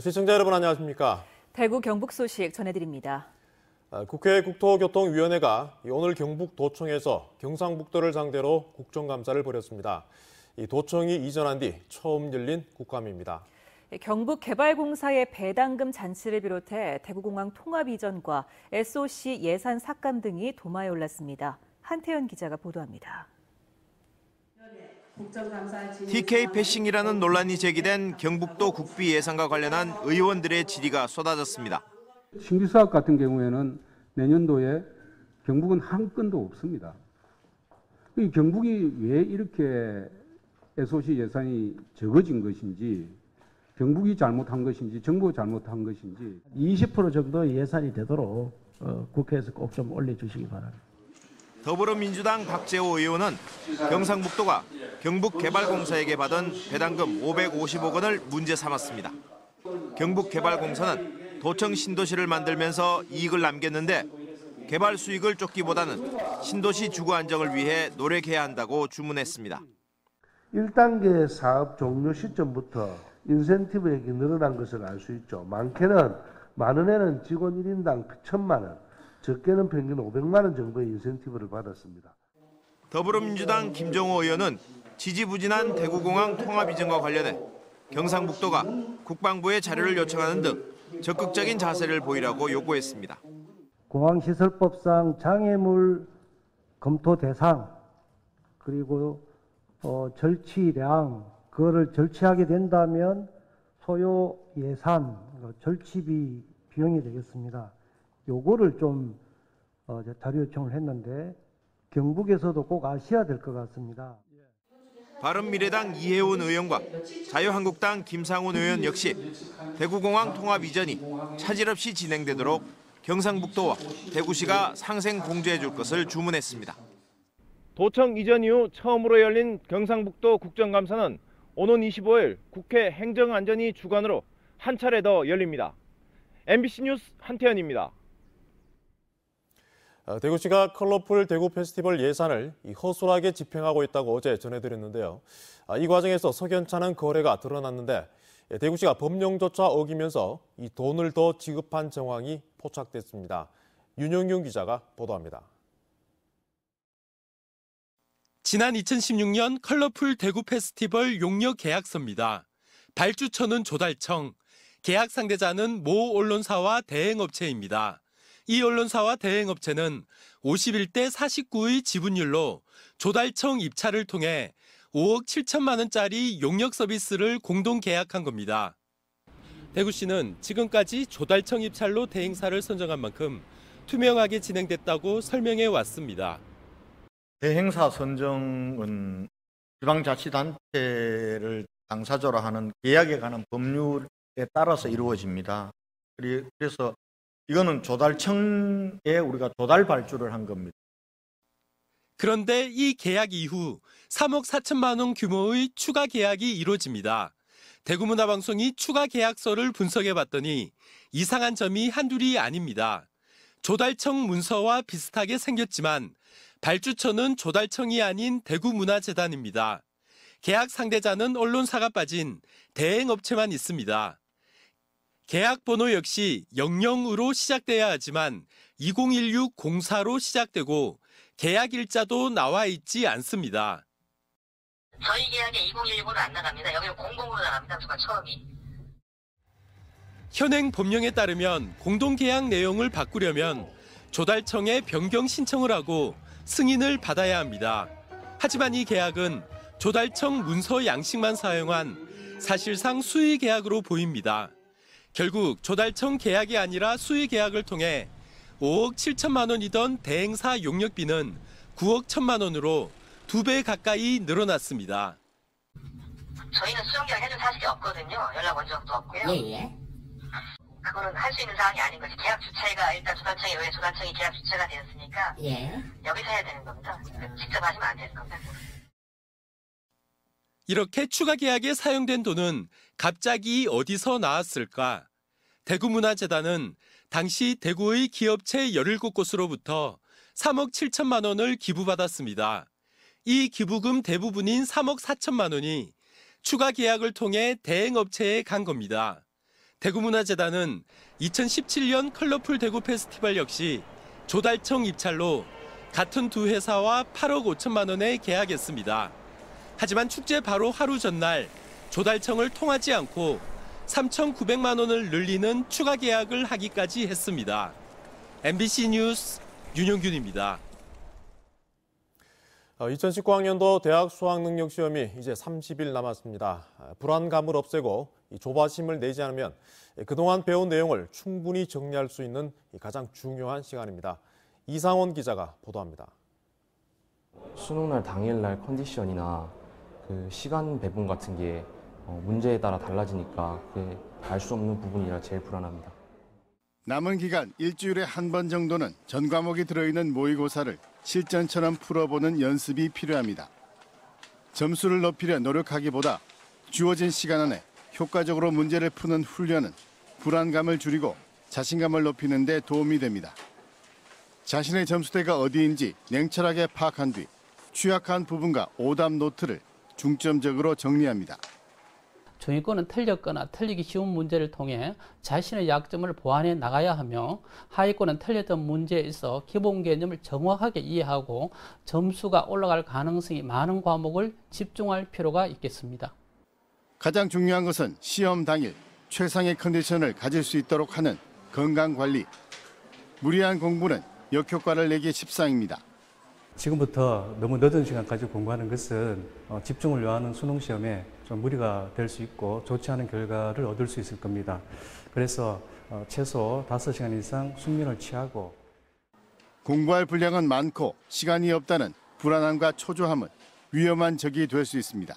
시청자 여러분 안녕하십니까? 대구 경북 소식 전해드립니다. 국회 국토교통위원회가 오늘 경북도청에서 경상북도를 상대로 국정감사를 벌였습니다. 이 도청이 이전한 뒤 처음 열린 국감입니다. 경북개발공사의 배당금 잔치를 비롯해 대구공항 통합 이전과 SOC 예산 삭감 등이 도마에 올랐습니다. 한태현 기자가 보도합니다. TK 패싱이라는 논란이 제기된 경북도 국비 예산과 관련한 의원들의 질의가 쏟아졌습니다. 신규 사업 같은 경우에는 내년도에 경북은 한 건도 없습니다. 경북이 왜 이렇게 SOC 예산이 적어진 것인지, 경북이 잘못한 것인지, 정부가 잘못한 것인지 20% 정도 예산이 되도록 국회에서 꼭 좀 올려주시기 바랍니다. 더불어민주당 박재호 의원은 경상북도가 경북개발공사에게 받은 배당금 550억 원을 문제 삼았습니다. 경북개발공사는 도청 신도시를 만들면서 이익을 남겼는데 개발 수익을 쫓기보다는 신도시 주거 안정을 위해 노력해야 한다고 주문했습니다. 1단계 사업 종료 시점부터 인센티브액이 늘어난 것을 알 수 있죠. 많은 애는 직원 1인당 1,000만 원, 적게는 평균 500만 원 정도의 인센티브를 받았습니다. 더불어민주당 김정호 의원은 지지부진한 대구공항 통합 이전과 관련해 경상북도가 국방부에 자료를 요청하는 등 적극적인 자세를 보이라고 요구했습니다. 공항시설법상 장애물 검토 대상 그리고 절취량 그거를 절취하게 된다면 소요 예산 절취비 비용이 되겠습니다. 요거를 좀 자료 요청을 했는데 경북에서도 꼭 아셔야 될 것 같습니다. 바른미래당 이혜훈 의원과 자유한국당 김상훈 의원 역시 대구공항 통합 이전이 차질 없이 진행되도록 경상북도와 대구시가 상생 공조해 줄 것을 주문했습니다. 도청 이전 이후 처음으로 열린 경상북도 국정감사는 오는 25일 국회 행정안전위 주관으로 한 차례 더 열립니다. MBC 뉴스 한태현입니다. 대구시가 컬러풀 대구 페스티벌 예산을 허술하게 집행하고 있다고 어제 전해드렸는데요. 이 과정에서 석연찮은 거래가 드러났는데 대구시가 법령조차 어기면서 이 돈을 더 지급한 정황이 포착됐습니다. 윤영균 기자가 보도합니다. 지난 2016년 컬러풀 대구 페스티벌 용역 계약서입니다. 발주처는 조달청, 계약 상대자는 모 언론사와 대행업체입니다. 이 언론사와 대행업체는 51대 49의 지분율로 조달청 입찰을 통해 5억 7천만 원짜리 용역 서비스를 공동 계약한 겁니다. 대구시는 지금까지 조달청 입찰로 대행사를 선정한 만큼 투명하게 진행됐다고 설명해 왔습니다. 대행사 선정은 지방자치단체를 당사자로 하는 계약에 관한 법률에 따라서 이루어집니다. 그래서 이거는 조달청에 우리가 조달 발주를 한 겁니다. 그런데 이 계약 이후 3억 4천만 원 규모의 추가 계약이 이루어집니다. 대구문화방송이 추가 계약서를 분석해 봤더니 이상한 점이 한둘이 아닙니다. 조달청 문서와 비슷하게 생겼지만 발주처는 조달청이 아닌 대구문화재단입니다. 계약 상대자는 언론사가 빠진 대행업체만 있습니다. 계약 번호 역시 00으로 시작돼야 하지만 201604로 시작되고 계약 일자도 나와 있지 않습니다. 저희 계약에 2016으로 안 나갑니다. 여기는 00으로 나갑니다. 누가 처음이. 현행 법령에 따르면 공동계약 내용을 바꾸려면 조달청에 변경 신청을 하고 승인을 받아야 합니다. 하지만 이 계약은 조달청 문서 양식만 사용한 사실상 수의 계약으로 보입니다. 결국 조달청 계약이 아니라 수의 계약을 통해 5억 7천만 원이던 대행사 용역비는 9억 1천만 원으로 2배 가까이 늘어났습니다. 저희는 수정계약 해준 사실이 없거든요. 연락 온 적도 없고요. 그거는 할 수 있는 사항이 아닌 거지. 계약 주체가 일단 조달청이 왜 조달청이 계약 주체가 되었으니까 여기서 해야 되는 겁니다. 직접 하시면 안 되는 겁니다. 이렇게 추가 계약에 사용된 돈은 갑자기 어디서 나왔을까? 대구문화재단은 당시 대구의 기업체 17곳으로부터 3억 7천만 원을 기부받았습니다. 이 기부금 대부분인 3억 4천만 원이 추가 계약을 통해 대행업체에 간 겁니다. 대구문화재단은 2017년 컬러풀 대구 페스티벌 역시 조달청 입찰로 같은 두 회사와 8억 5천만 원에 계약했습니다. 하지만 축제 바로 하루 전날 조달청을 통하지 않고 3,900만 원을 늘리는 추가 계약을 하기까지 했습니다. MBC 뉴스 윤영균입니다. 2019학년도 대학 수학능력시험이 이제 30일 남았습니다. 불안감을 없애고 조바심을 내지 않으면 그동안 배운 내용을 충분히 정리할 수 있는 가장 중요한 시간입니다. 이상원 기자가 보도합니다. 수능날 당일날 컨디션이나 그 시간 배분 같은 게 문제에 따라 달라지니까 알 수 없는 부분이라 제일 불안합니다. 남은 기간 일주일에 한 번 정도는 전 과목이 들어있는 모의고사를 실전처럼 풀어보는 연습이 필요합니다. 점수를 높이려 노력하기보다 주어진 시간 안에 효과적으로 문제를 푸는 훈련은 불안감을 줄이고 자신감을 높이는 데 도움이 됩니다. 자신의 점수대가 어디인지 냉철하게 파악한 뒤 취약한 부분과 오답 노트를 중점적으로 정리합니다. 중위권은 틀렸거나 틀리기 쉬운 문제를 통해 자신의 약점을 보완해 나가야 하며 하위권은 틀렸던 문제에 있어 기본 개념을 정확하게 이해하고 점수가 올라갈 가능성이 많은 과목을 집중할 필요가 있겠습니다. 가장 중요한 것은 시험 당일 최상의 컨디션을 가질 수 있도록 하는 건강관리. 무리한 공부는 역효과를 내기 십상입니다. 지금부터 너무 늦은 시간까지 공부하는 것은 집중을 요하는 수능시험에 좀 무리가 될 수 있고 좋지 않은 결과를 얻을 수 있을 겁니다. 그래서 최소 5시간 이상 숙면을 취하고 공부할 분량은 많고 시간이 없다는 불안함과 초조함은 위험한 적이 될 수 있습니다.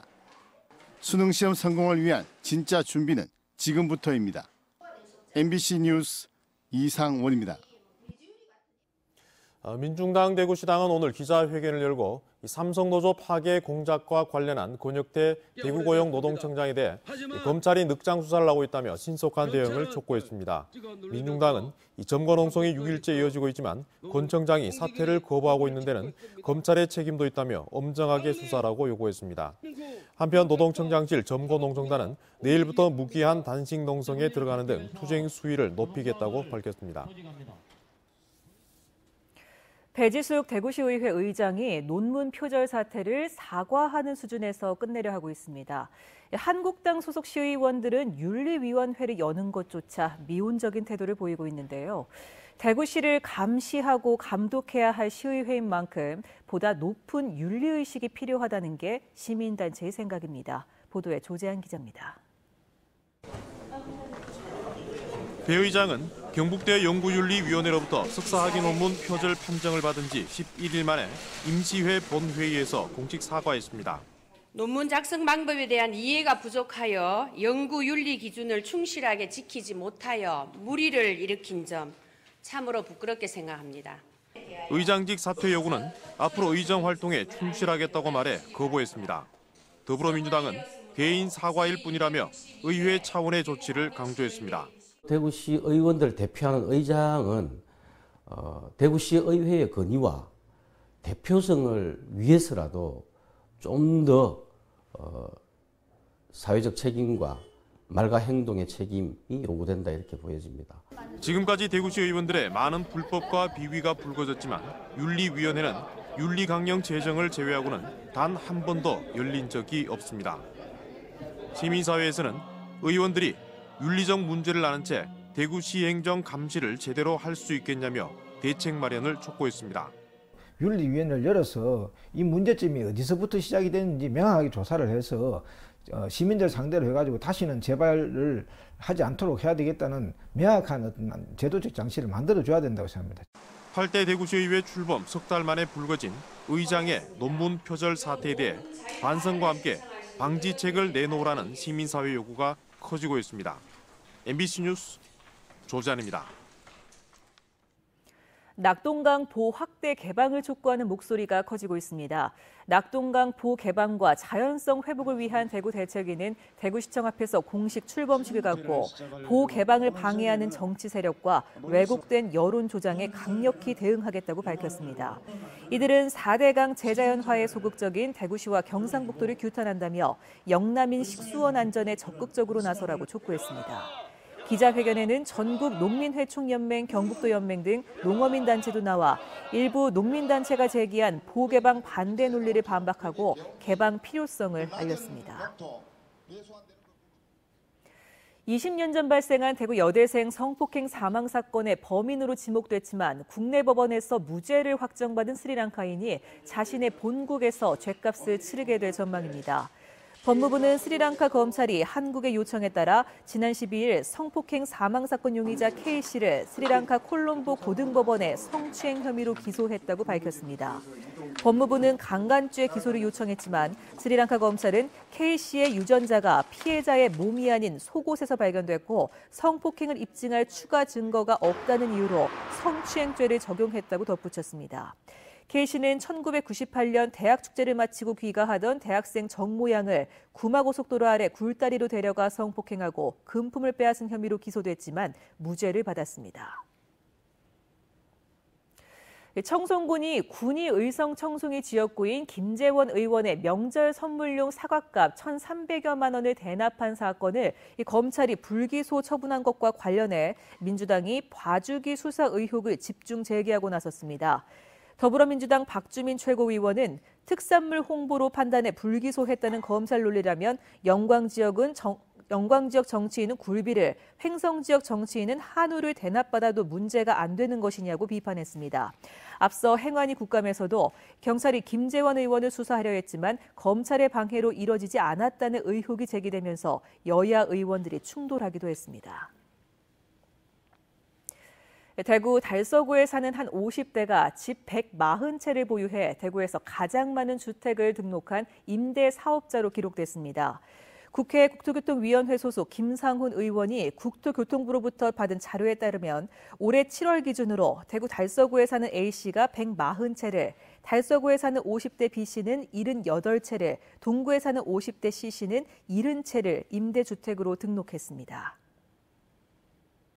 수능시험 성공을 위한 진짜 준비는 지금부터입니다. MBC 뉴스 이상원입니다. 민중당 대구시당은 오늘 기자회견을 열고 삼성노조 파괴 공작과 관련한 권혁태 대구고용 노동청장에 대해 검찰이 늑장 수사를 하고 있다며 신속한 대응을 촉구했습니다. 민중당은 점거 농성이 6일째 이어지고 있지만 권 청장이 사퇴를 거부하고 있는 데는 검찰의 책임도 있다며 엄정하게 수사라고 요구했습니다. 한편 노동청장실 점거농성단은 내일부터 무기한 단식 농성에 들어가는 등 투쟁 수위를 높이겠다고 밝혔습니다. 배지숙 대구시의회 의장이 논문 표절 사태를 사과하는 수준에서 끝내려 하고 있습니다. 한국당 소속 시의원들은 윤리위원회를 여는 것조차 미온적인 태도를 보이고 있는데요. 대구시를 감시하고 감독해야 할 시의회인 만큼 보다 높은 윤리의식이 필요하다는 게 시민단체의 생각입니다. 보도에 조재한 기자입니다. 배 의장은 경북대 연구윤리위원회로부터 석사학위 논문 표절 판정을 받은 지 11일 만에 임시회 본회의에서 공식 사과했습니다. 논문 작성 방법에 대한 이해가 부족하여 연구윤리 기준을 충실하게 지키지 못하여 물의를 일으킨 점 참으로 부끄럽게 생각합니다. 의장직 사퇴 요구는 앞으로 의정 활동에 충실하겠다고 말해 거부했습니다. 더불어민주당은 개인 사과일 뿐이라며 의회 차원의 조치를 강조했습니다. 대구시 의원들을 대표하는 의장은 대구시 의회의 건의와 대표성을 위해서라도 좀 더 사회적 책임과 말과 행동의 책임이 요구된다 이렇게 보여집니다. 지금까지 대구시 의원들의 많은 불법과 비위가 불거졌지만 윤리위원회는 윤리 강령 제정을 제외하고는 단 한 번도 열린 적이 없습니다. 시민사회에서는 의원들이 윤리적 문제를 아는 채 대구시 행정 감시를 제대로 할 수 있겠냐며 대책 마련을 촉구했습니다. 윤리위원회를 열어서 이 문제점이 어디서부터 시작이 됐는지 명확하게 조사를 해서 시민들 상대로 해가지고 다시는 재발을 하지 않도록 해야 되겠다는 명확한 어떤 제도적 장치를 만들어줘야 된다고 생각합니다. 8대 대구시의회 출범 석 달 만에 불거진 의장의 논문 표절 사태에 대해 반성과 함께 방지책을 내놓으라는 시민사회 요구가 커지고 있습니다. MBC 뉴스 조재한입니다. 낙동강 보 확대 개방을 촉구하는 목소리가 커지고 있습니다. 낙동강 보 개방과 자연성 회복을 위한 대구 대책위는 대구시청 앞에서 공식 출범식을 갖고 보 개방을 방해하는 정치 세력과 왜곡된 여론 조장에 강력히 대응하겠다고 밝혔습니다. 이들은 4대강 제자연화에 소극적인 대구시와 경상북도를 규탄한다며 영남인 식수원 안전에 적극적으로 나서라고 촉구했습니다. 기자회견에는 전국 농민회총연맹, 경북도연맹 등 농어민 단체도 나와 일부 농민단체가 제기한 보개방 반대 논리를 반박하고 개방 필요성을 알렸습니다. 20년 전 발생한 대구 여대생 성폭행 사망 사건의 범인으로 지목됐지만 국내 법원에서 무죄를 확정받은 스리랑카인이 자신의 본국에서 죗값을 치르게 될 전망입니다. 법무부는 스리랑카 검찰이 한국의 요청에 따라 지난 12일 성폭행 사망 사건 용의자 K씨를 스리랑카 콜롬보 고등법원에 성추행 혐의로 기소했다고 밝혔습니다. 법무부는 강간죄 기소를 요청했지만 스리랑카 검찰은 K씨의 유전자가 피해자의 몸이 아닌 속옷에서 발견됐고 성폭행을 입증할 추가 증거가 없다는 이유로 성추행죄를 적용했다고 덧붙였습니다. K씨는 1998년 대학 축제를 마치고 귀가하던 대학생 정모양을 구마고속도로 아래 굴다리로 데려가 성폭행하고 금품을 빼앗은 혐의로 기소됐지만 무죄를 받았습니다. 청송군이 군이 의성 청송이 지역구인 김재원 의원의 명절 선물용 사과값 1,300여만 원을 대납한 사건을 검찰이 불기소 처분한 것과 관련해 민주당이 봐주기 수사 의혹을 집중 제기하고 나섰습니다. 더불어민주당 박주민 최고위원은 특산물 홍보로 판단해 불기소했다는 검찰 논리라면 영광 지역 정치인은 굴비를, 횡성 지역 정치인은 한우를 대납받아도 문제가 안 되는 것이냐고 비판했습니다. 앞서 행안위 국감에서도 경찰이 김재원 의원을 수사하려 했지만 검찰의 방해로 이뤄지지 않았다는 의혹이 제기되면서 여야 의원들이 충돌하기도 했습니다. 대구 달서구에 사는 한 50대가 집 140채를 보유해 대구에서 가장 많은 주택을 등록한 임대 사업자로 기록됐습니다. 국회 국토교통위원회 소속 김상훈 의원이 국토교통부로부터 받은 자료에 따르면 올해 7월 기준으로 대구 달서구에 사는 A씨가 140채를, 달서구에 사는 50대 B씨는 78채를, 동구에 사는 50대 C씨는 70채를 임대주택으로 등록했습니다.